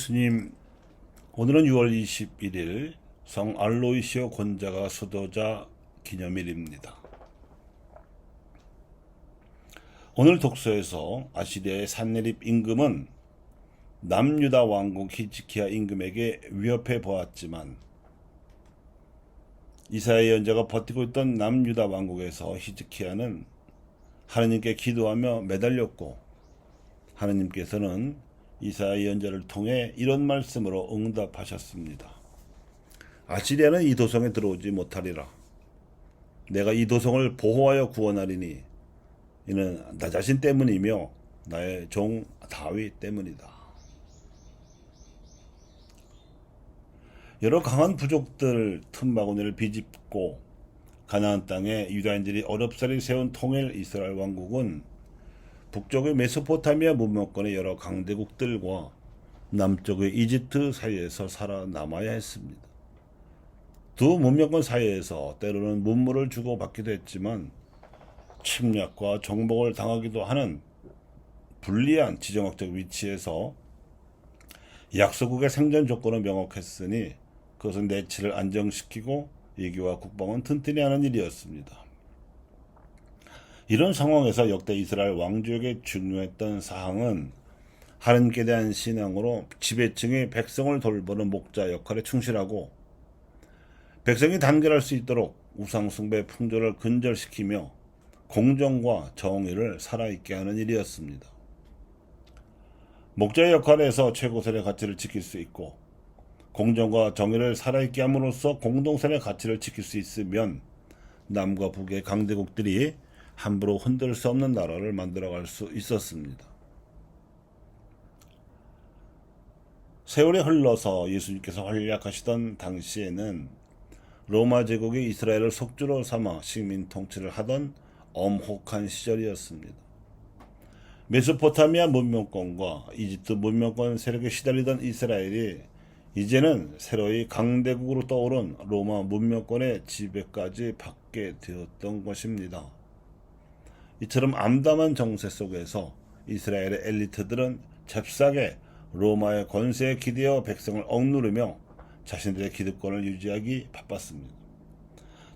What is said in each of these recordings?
예수님, 오늘은 6월 21일 성 알로이시오 권자가 수도자 기념일입니다. 오늘 독서에서 아시리아의 산헤립 임금은 남유다 왕국 히즈키야 임금에게 위협해 보았지만 이사야 예언자가 버티고 있던 남유다 왕국에서 히즈키야는 하느님께 기도하며 매달렸고, 하느님께서는 이사야 예언자를 통해 이런 말씀으로 응답하셨습니다. 아시리아는 이 도성에 들어오지 못하리라. 내가 이 도성을 보호하여 구원하리니 이는 나 자신 때문이며 나의 종 다윗 때문이다. 여러 강한 부족들 틈바구니를 비집고 가나안 땅에 유다인들이 어렵사리 세운 통일 이스라엘 왕국은 북쪽의 메소포타미아 문명권의 여러 강대국들과 남쪽의 이집트 사이에서 살아남아야 했습니다. 두 문명권 사이에서 때로는 문물을 주고받기도 했지만 침략과 정복을 당하기도 하는 불리한 지정학적 위치에서 약소국의 생존 조건은 명확했으니 그것은 내치를 안정시키고 외교와 국방은 튼튼히 하는 일이었습니다. 이런 상황에서 역대 이스라엘 왕족에게 중요했던 사항은 하느님께 대한 신앙으로 지배층의 백성을 돌보는 목자 역할에 충실하고, 백성이 단결할 수 있도록 우상숭배 풍조를 근절시키며 공정과 정의를 살아있게 하는 일이었습니다. 목자의 역할에서 최고선의 가치를 지킬 수 있고, 공정과 정의를 살아있게 함으로써 공동선의 가치를 지킬 수 있으면 남과 북의 강대국들이 함부로 흔들 수 없는 나라를 만들어갈 수 있었습니다. 세월이 흘러서 예수님께서 활약하시던 당시에는 로마 제국이 이스라엘을 속주로 삼아 식민 통치를 하던 엄혹한 시절이었습니다. 메소포타미아 문명권과 이집트 문명권 세력에 시달리던 이스라엘이 이제는 새로이 강대국으로 떠오른 로마 문명권의 지배까지 받게 되었던 것입니다. 이처럼 암담한 정세 속에서 이스라엘의 엘리트들은 잽싸게 로마의 권세에 기대어 백성을 억누르며 자신들의 기득권을 유지하기 바빴습니다.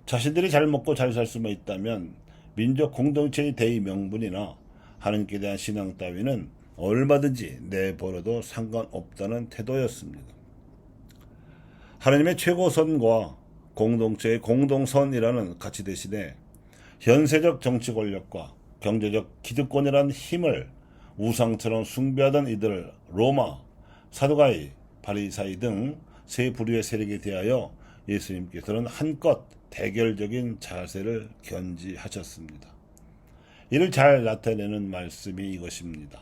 자신들이 잘 먹고 잘 살 수만 있다면 민족 공동체의 대의 명분이나 하느님께 대한 신앙 따위는 얼마든지 내버려도 상관없다는 태도였습니다. 하느님의 최고선과 공동체의 공동선이라는 가치 대신에 현세적 정치 권력과 경제적 기득권이라는 힘을 우상처럼 숭배하던 이들을 로마, 사두가이, 바리사이 등 세 부류의 세력에 대하여 예수님께서는 한껏 대결적인 자세를 견지하셨습니다. 이를 잘 나타내는 말씀이 이것입니다.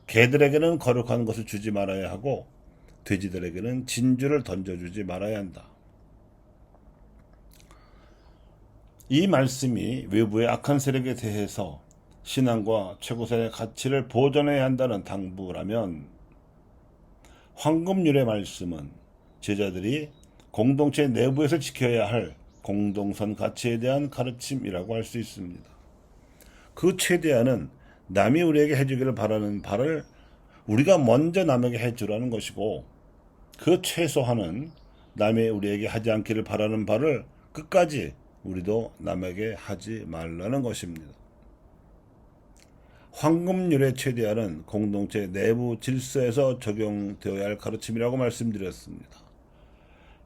개들에게는 거룩한 것을 주지 말아야 하고 돼지들에게는 진주를 던져주지 말아야 한다. 이 말씀이 외부의 악한 세력에 대해서 신앙과 최고선의 가치를 보존해야 한다는 당부라면, 황금률의 말씀은 제자들이 공동체 내부에서 지켜야 할 공동선 가치에 대한 가르침이라고 할 수 있습니다. 그 최대한은 남이 우리에게 해주기를 바라는 바를 우리가 먼저 남에게 해주라는 것이고, 그 최소한은 남이 우리에게 하지 않기를 바라는 바를 끝까지 우리도 남에게 하지 말라는 것입니다. 황금률의 최대한은 공동체 내부 질서에서 적용되어야 할 가르침이라고 말씀드렸습니다.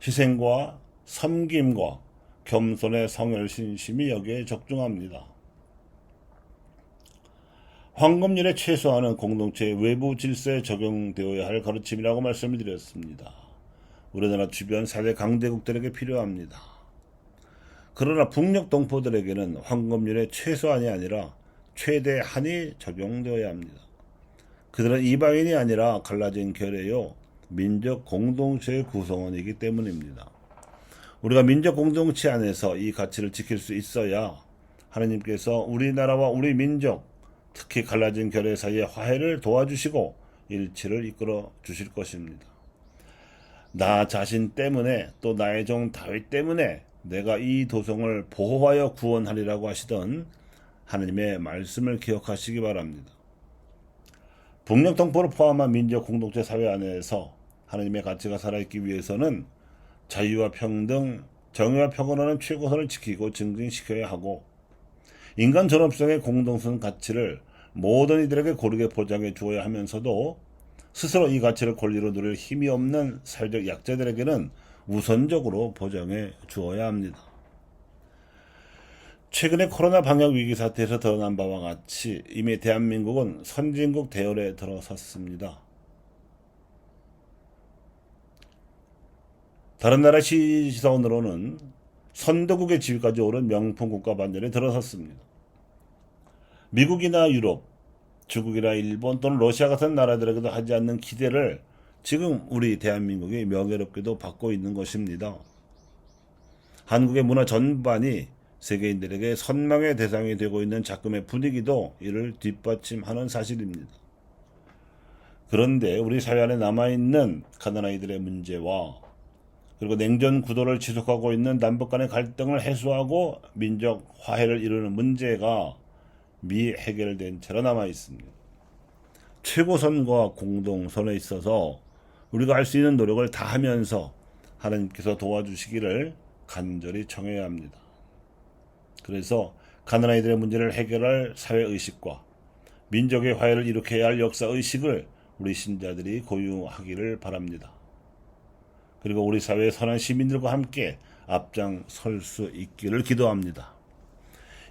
희생과 섬김과 겸손의 성혈신심이 여기에 적중합니다. 황금률의 최소한은 공동체의 외부 질서에 적용되어야 할 가르침이라고 말씀을 드렸습니다. 우리나라 주변 4대 강대국들에게 필요합니다. 그러나 북녘 동포들에게는 황금률의 최소한이 아니라 최대한이 적용되어야 합니다. 그들은 이방인이 아니라 갈라진 결의요 민족 공동체의 구성원이기 때문입니다. 우리가 민족 공동체 안에서 이 가치를 지킬 수 있어야 하느님께서 우리나라와 우리 민족, 특히 갈라진 결의 사이의 화해를 도와주시고 일치를 이끌어 주실 것입니다. 나 자신 때문에, 또 나의 종 다윗 때문에 내가 이 도성을 보호하여 구원하리라고 하시던 하느님의 말씀을 기억하시기 바랍니다. 북녘 동포를 포함한 민족 공동체 사회 안에서 하나님의 가치가 살아있기 위해서는 자유와 평등, 정의와 평온하는 최고선을 지키고 증진시켜야 하고, 인간 존엄성의 공동선 가치를 모든 이들에게 고르게 보장해 주어야 하면서도 스스로 이 가치를 권리로 누릴 힘이 없는 사회적 약자들에게는 우선적으로 보장해 주어야 합니다. 최근의 코로나 방역 위기 사태에서 드러난 바와 같이 이미 대한민국은 선진국 대열에 들어섰습니다. 다른 나라 시선으로는 선도국의 지위까지 오른 명품 국가 반열에 들어섰습니다. 미국이나 유럽, 중국이나 일본 또는 러시아 같은 나라들에게도 하지 않는 기대를 지금 우리 대한민국이 명예롭게도 받고 있는 것입니다. 한국의 문화 전반이 세계인들에게 선망의 대상이 되고 있는 작금의 분위기도 이를 뒷받침하는 사실입니다. 그런데 우리 사회 안에 남아있는 가난아이들의 문제와 그리고 냉전 구도를 지속하고 있는 남북 간의 갈등을 해소하고 민족 화해를 이루는 문제가 미해결된 채로 남아있습니다. 최고선과 공동선에 있어서 우리가 할 수 있는 노력을 다하면서 하나님께서 도와주시기를 간절히 청해야 합니다. 그래서 가난아이들의 문제를 해결할 사회의식과 민족의 화해를 일으켜야 할 역사의식을 우리 신자들이 고유하기를 바랍니다. 그리고 우리 사회의 선한 시민들과 함께 앞장설 수 있기를 기도합니다.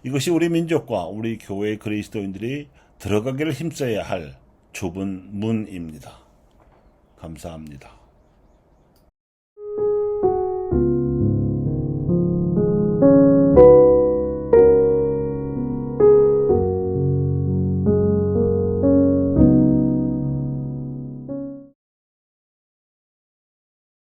이것이 우리 민족과 우리 교회 그리스도인들이 들어가기를 힘써야 할 좁은 문입니다. 감사합니다.